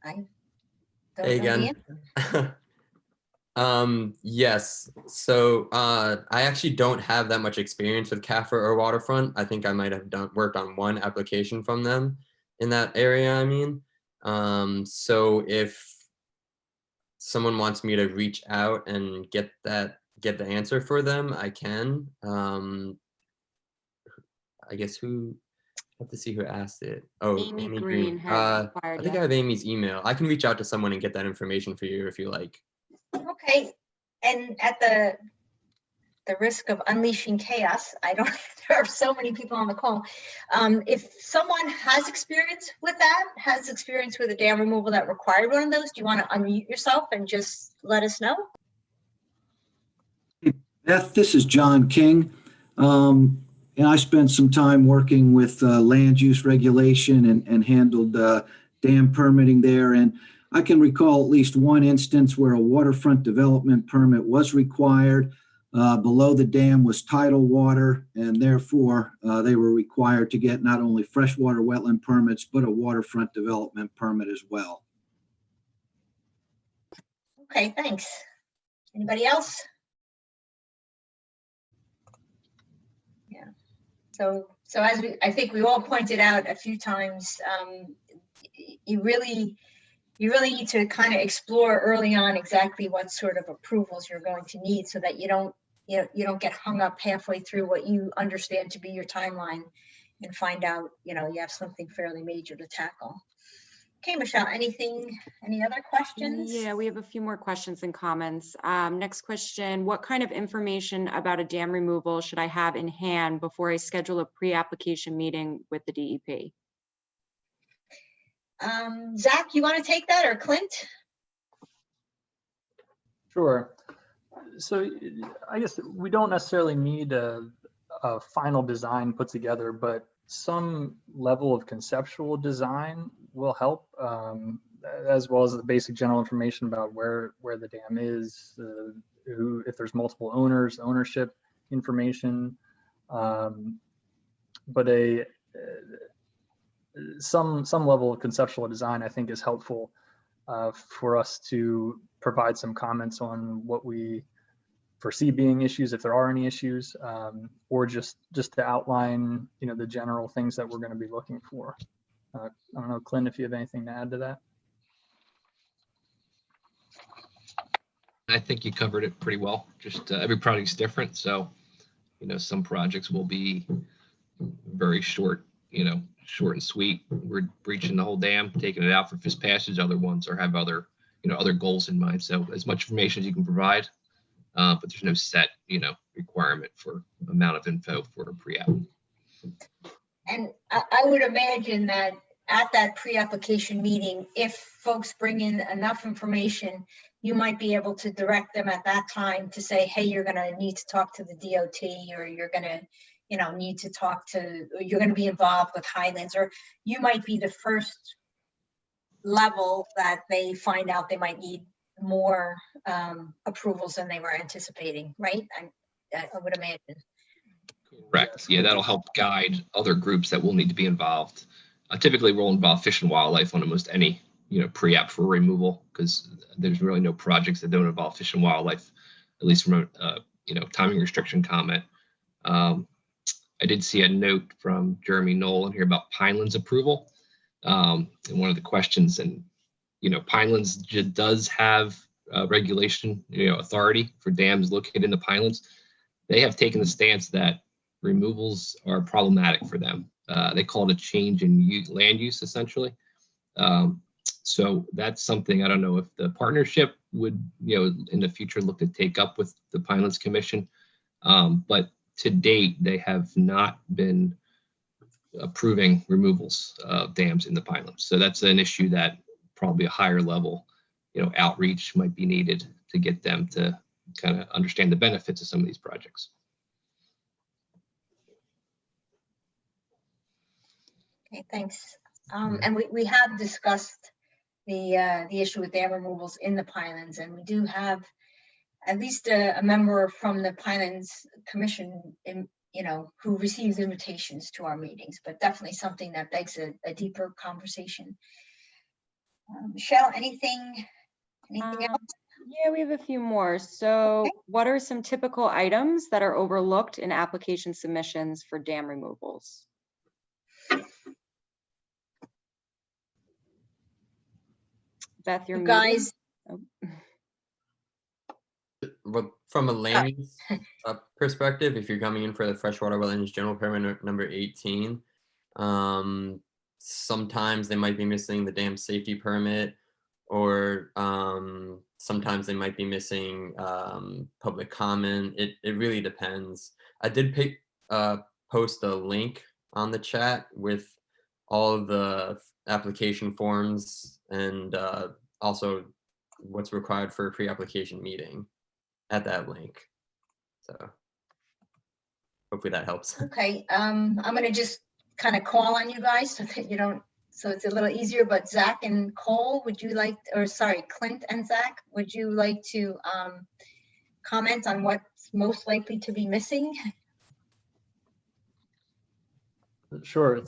A: I don't
C: Hey
A: know the
C: again.
A: answer.
C: Yes. So I actually don't have that much experience with CAFRA or waterfront. I think I might have worked on one application from them in that area. I mean, so if someone wants me to reach out and get the answer for them, I can. I guess I have to see who asked it. Oh,
G: Amy Green had
C: I
G: inquired,
C: think
G: yeah.
C: I have Amy's email. I can reach out to someone and get that information for you if you like.
A: Okay, and at the risk of unleashing chaos, there are so many people on the call. If someone has experience with that, has experience with a dam removal that required one of those, do you want to unmute yourself and just let us know?
H: Beth, this is John King. And I spent some time working with land use regulation and handled dam permitting there. And I can recall at least one instance where a waterfront development permit was required. Below the dam was tidal water, and therefore they were required to get not only freshwater wetland permits, but a waterfront development permit as well.
A: Okay, thanks. Anybody else? Yeah. So as I think we all pointed out a few times, you really need to kind of explore early on exactly what sort of approvals you're going to need, so that you don't get hung up halfway through what you understand to be your timeline and find out, you have something fairly major to tackle. Okay, Michelle, any other questions?
G: Yeah, we have a few more questions and comments. Next question, what kind of information about a dam removal should I have in hand before I schedule a pre-application meeting with the DEP?
A: Zach, you want to take that, or Clint?
B: Sure. So I guess we don't necessarily need a final design put together, but some level of conceptual design will help, as well as the basic general information about where the dam is, if there's multiple owners, ownership information, but some level of conceptual design I think is helpful for us to provide some comments on what we foresee being issues, if there are any issues, or just to outline, the general things that we're going to be looking for. I don't know, Clint, if you have anything to add to that.
I: I think you covered it pretty well. Just every project's different, so some projects will be very short, short and sweet. We're breaching the whole dam, taking it out for fish passage. Other ones have other goals in mind. So as much information as you can provide. But there's no set, requirement for amount of info for a pre-app.
A: And I would imagine that at that pre-application meeting, if folks bring in enough information, you might be able to direct them at that time to say, hey, you're going to need to talk to the DOT, or you're going to, need to talk to, or you're going to be involved with Highlands, or you might be the first level that they find out they might need more approvals than they were anticipating, right? I would imagine.
I: Correct. Yeah, that'll help guide other groups that will need to be involved. Typically, we'll involve Fish and Wildlife on almost any pre-app for removal, because there's really no projects that don't involve Fish and Wildlife, at least from a timing restriction comment. I did see a note from Jeremy Knoll in here about Pinelands approval, and one of the questions, and Pinelands does have regulation, authority for dams located in the Pinelands. They have taken the stance that removals are problematic for them. They call it a change in land use, essentially. So that's something, I don't know if the partnership would, in the future look to take up with the Pinelands Commission. But to date, they have not been approving removals of dams in the Pinelands. So that's an issue that probably a higher level, outreach might be needed to get them to kind of understand the benefits of some of these projects.
A: Okay, thanks. And we have discussed the issue with dam removals in the Pinelands, and we do have at least a member from the Pinelands Commission, who receives invitations to our meetings, but definitely something that begs a deeper conversation. Michelle, anything else?
G: Yeah, we have a few more. So what are some typical items that are overlooked in application submissions for dam removals? Beth, you're
A: You
G: muted.
A: guys,
C: But from a land use perspective, if you're coming in for the freshwater wetlands general permit number 18, sometimes they might be missing the dam safety permit, or sometimes they might be missing public comment. It really depends. I did post a link on the chat with all of the application forms and also what's required for a pre-application meeting at that link. So hopefully that helps.
A: okay, I'm gonna just kind of call on you guys so that you don't, so it's a little easier, but Zach and Cole, would you like, or sorry, Clint and Zach, would you like to comment on what's most likely to be missing?
B: Sure.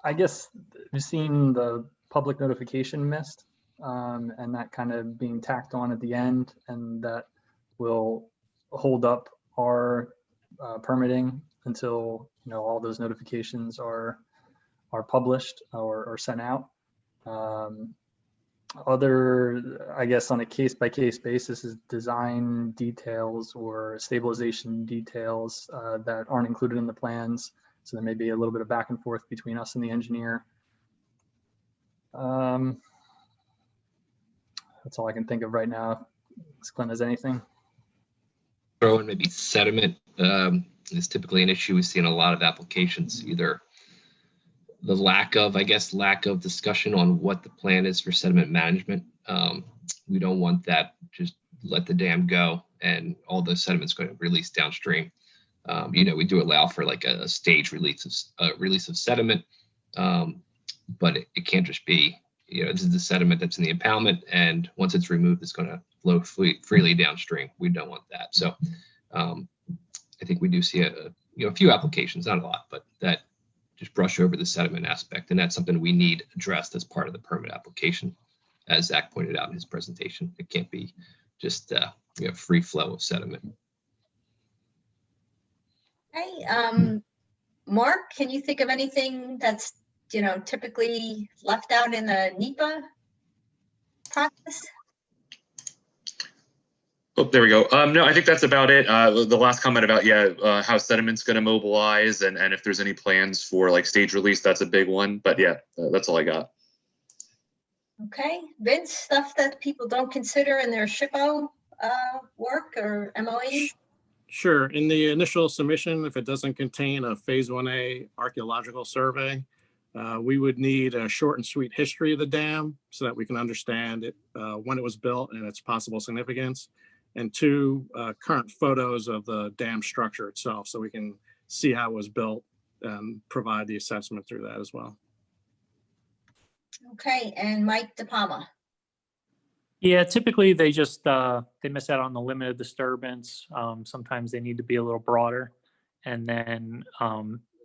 B: I guess we've seen the public notification missed, and that kind of being tacked on at the end, and that will hold up our permitting until, you know, all those notifications are published or sent out. Other, I guess, on a case-by-case basis is design details or stabilization details that aren't included in the plans. So there may be a little bit of back and forth between us and the engineer. That's all I can think of right now. Clint, has anything?
I: Throw in maybe sediment is typically an issue we see in a lot of applications, either the lack of discussion on what the plan is for sediment management. We don't want that, just let the dam go and all the sediment's going to release downstream. You know, we do allow for like a stage release of sediment, but it can't just be, you know, this is the sediment that's in the impoundment, and once it's removed, it's going to flow freely downstream. We don't want that. So I think we do see a few applications, not a lot, but that just brush over the sediment aspect, and that's something we need addressed as part of the permit application. As Zach pointed out in his presentation, it can't be just free flow of sediment.
A: Okay, Mark, can you think of anything that's, you know, typically left out in the NEPA process?
D: Oh, there we go. No, I think that's about it. The last comment about, how sediment's going to mobilize and if there's any plans for like stage release, that's a big one. But yeah, that's all I got.
A: Okay, Vince, stuff that people don't consider in their SHPO work or MOEs?
E: Sure. In the initial submission, if it doesn't contain a phase 1A archaeological survey, we would need a short and sweet history of the dam so that we can understand it, when it was built and its possible significance, and 2 current photos of the dam structure itself so we can see how it was built and provide the assessment through that as well.
A: Okay, and Mike DePalma.
F: Yeah, typically they just they miss out on the limited disturbance. Sometimes they need to be a little broader, and then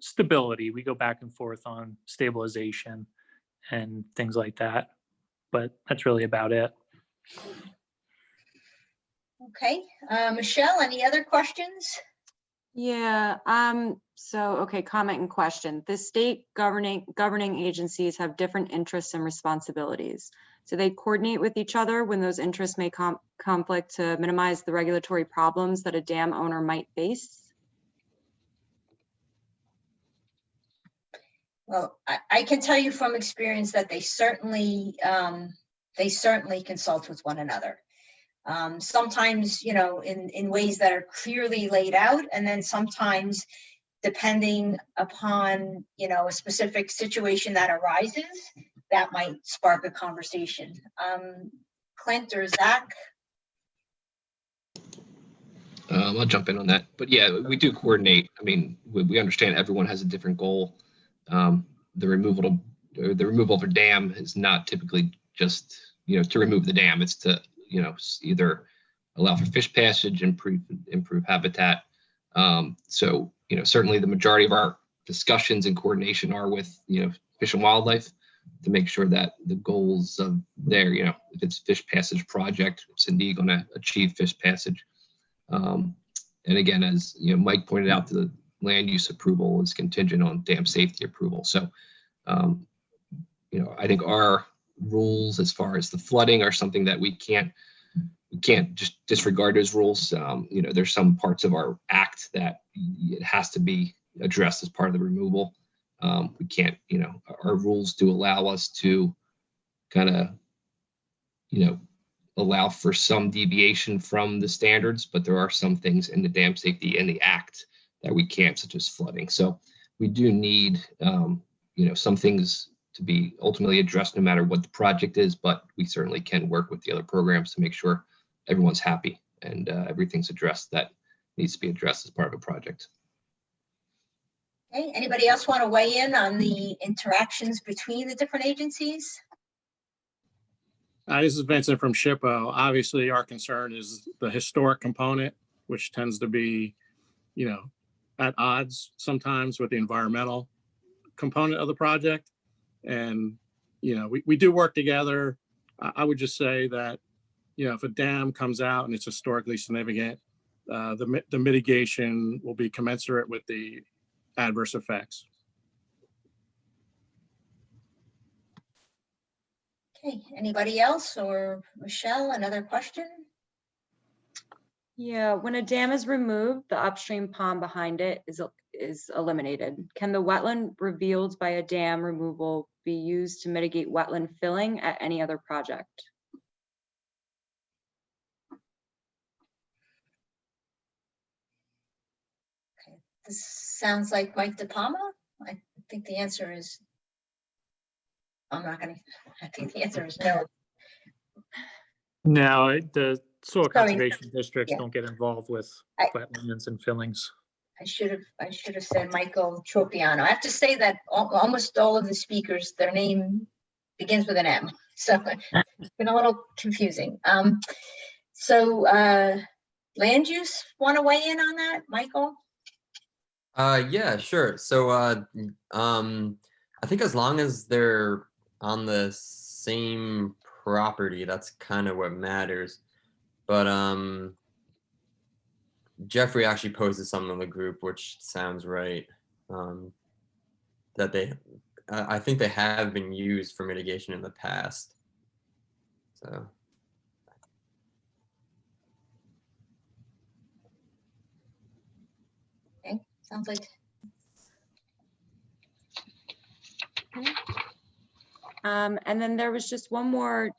F: stability. We go back and forth on stabilization and things like that, but that's really about it.
A: Okay, Michelle, any other questions?
G: Yeah, okay, comment and question. The state governing agencies have different interests and responsibilities. So they coordinate with each other when those interests may conflict to minimize the regulatory problems that a dam owner might face.
A: Well, I can tell you from experience that they certainly consult with one another. Sometimes, you know, in ways that are clearly laid out, and then sometimes depending upon, you know, a specific situation that arises, that might spark a conversation. Clint or Zach?
I: I'll jump in on that, but yeah, we do coordinate. I mean, we understand everyone has a different goal. The removal of a dam is not typically just, you know, to remove the dam. It's to, you know, either allow for fish passage, improve habitat. So, you know, certainly the majority of our discussions and coordination are with, you know, Fish and Wildlife, to make sure that the goals of there, you know, if it's fish passage project, it's indeed going to achieve fish passage. And again, as you know, Mike pointed out, the land use approval is contingent on dam safety approval. So, you know, I think our rules as far as the flooding are something that we can't just disregard those rules. You know, there's some parts of our act that it has to be addressed as part of the removal. We can't, you know, our rules do allow us to kind of, you know, allow for some deviation from the standards, but there are some things in the dam safety and the act that we can't, such as flooding. So we do need, you know, some things to be ultimately addressed no matter what the project is, but we certainly can work with the other programs to make sure everyone's happy and everything's addressed that needs to be addressed as part of a project.
A: Okay, anybody else want to weigh in on the interactions between the different agencies?
E: This is Vincent from SHPO. Obviously, our concern is the historic component, which tends to be, you know, at odds sometimes with the environmental component of the project. And, you know, we do work together. I would just say that, you know, if a dam comes out and it's historically significant, the mitigation will be commensurate with the adverse effects.
A: Okay, anybody else, or Michelle, another question?
G: Yeah, when a dam is removed, the upstream pond behind it is eliminated. Can the wetland revealed by a dam removal be used to mitigate wetland filling at any other project?
A: Okay, this sounds like Mike DePalma. I think the answer is, I think the answer is no.
F: No, the soil
A: Sorry.
F: conservation districts
A: Yeah.
F: don't get involved with wetlands and fillings.
A: I should have said Michael Tropiano. I have to say that almost all of the speakers, their name begins with an M, so it's been a little confusing. So land use, want to weigh in on that, Michael?
C: Yeah, sure. So I think as long as they're on the same property, that's kind of what matters. But Jeffrey actually posted something in the group, which sounds right. That I think they have been used for mitigation in the past. So.
A: Okay, sounds like.
G: And then there was just one more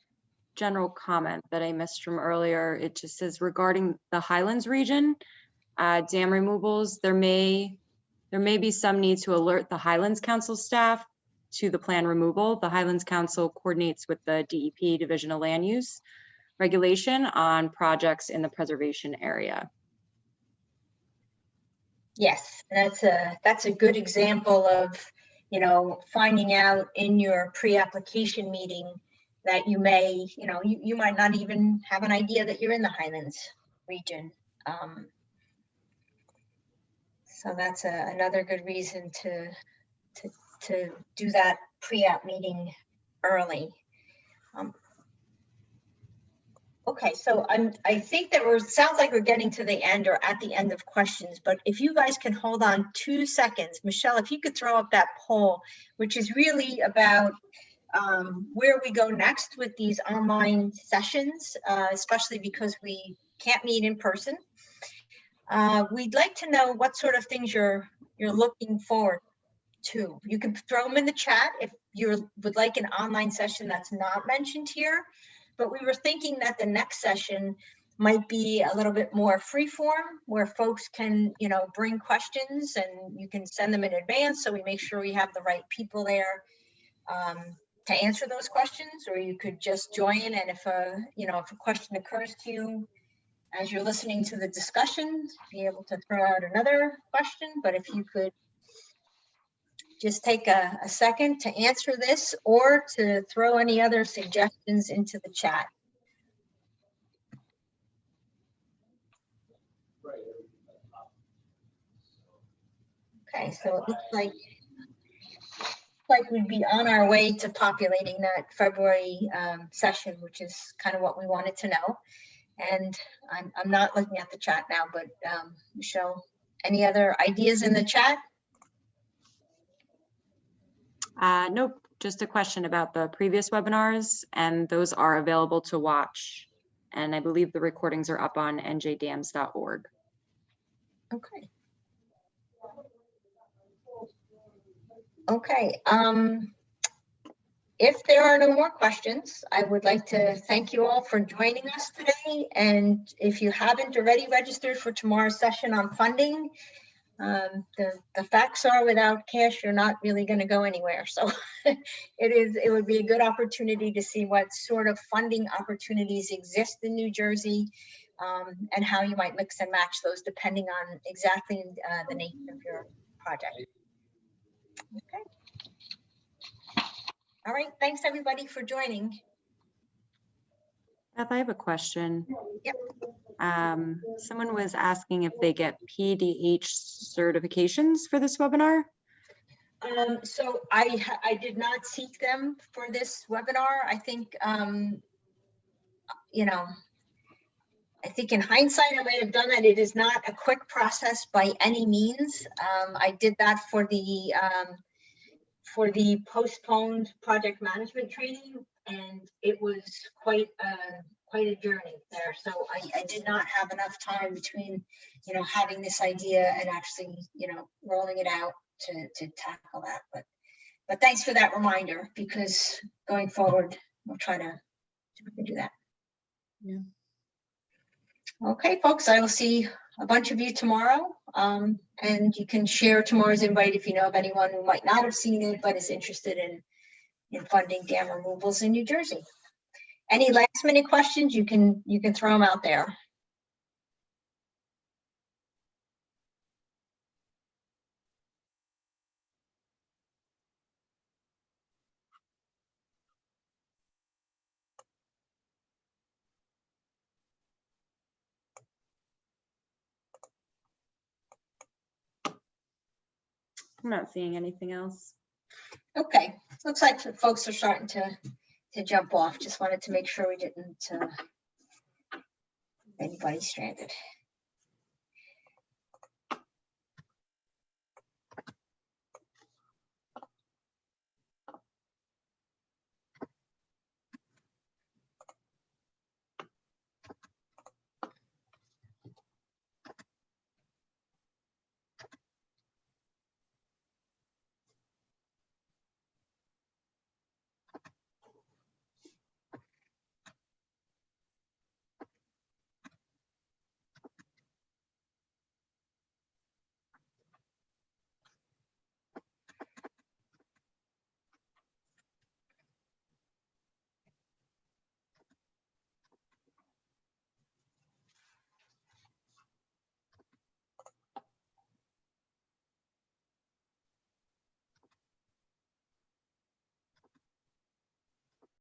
G: general comment that I missed from earlier. It just says regarding the Highlands region, dam removals, there may be some need to alert the Highlands Council staff to the plan removal. The Highlands Council coordinates with the DEP Division of Land Use Regulation on projects in the preservation area.
A: Yes, that's a good example of, you know, finding out in your pre-application meeting that you may, you know, you might not even have an idea that you're in the Highlands region. So that's another good reason to do that pre-app meeting early. Okay, so I think that sounds like we're getting to the end or at the end of questions, but if you guys can hold on 2 seconds, Michelle, if you could throw up that poll, which is really about where we go next with these online sessions, especially because we can't meet in person. We'd like to know what sort of things you're looking forward to. You can throw them in the chat if you would like an online session that's not mentioned here. But we were thinking that the next session might be a little bit more free-form, where folks can, you know, bring questions and you can send them in advance, so we make sure we have the right people there to answer those questions. Or you could just join, and if a question occurs to you as you're listening to the discussion, be able to throw out another question. But if you could just take a second to answer this or to throw any other suggestions into the chat. Okay, so it looks like like we'd be on our way to populating that February session, which is kind of what we wanted to know. And I'm not looking at the chat now, but Michelle, any other ideas in the chat?
G: Nope, just a question about the previous webinars, and those are available to watch. And I believe the recordings are up on njdams.org.
A: Okay. Okay. If there are no more questions, I would like to thank you all for joining us today. And if you haven't already registered for tomorrow's session on funding, the facts are without cash, you're not really going to go anywhere. So it would be a good opportunity to see what sort of funding opportunities exist in New Jersey, and how you might mix and match those depending on exactly the nature of your project. Okay. All right. Thanks everybody for joining.
G: Beth, I have a question.
A: Yep.
G: Someone was asking if they get PDH certifications for this webinar.
A: So I did not seek them for this webinar. I think, you know, I think in hindsight, I might have done that. It is not a quick process by any means. I did that for the postponed project management training, and it was quite a journey there. So I did not have enough time between, you know, having this idea and actually, you know, rolling it out to tackle that. But thanks for that reminder, because going forward, we'll try to see if we can do that.
G: Yeah.
A: Okay, folks, I will see a bunch of you tomorrow. And you can share tomorrow's invite if you know of anyone who might not have seen it, but is interested in funding dam removals in New Jersey. Any last minute questions, you can throw them out there.
G: I'm not seeing anything else.
A: Okay, looks like folks are starting to jump off. Just wanted to make sure we didn't anybody stranded.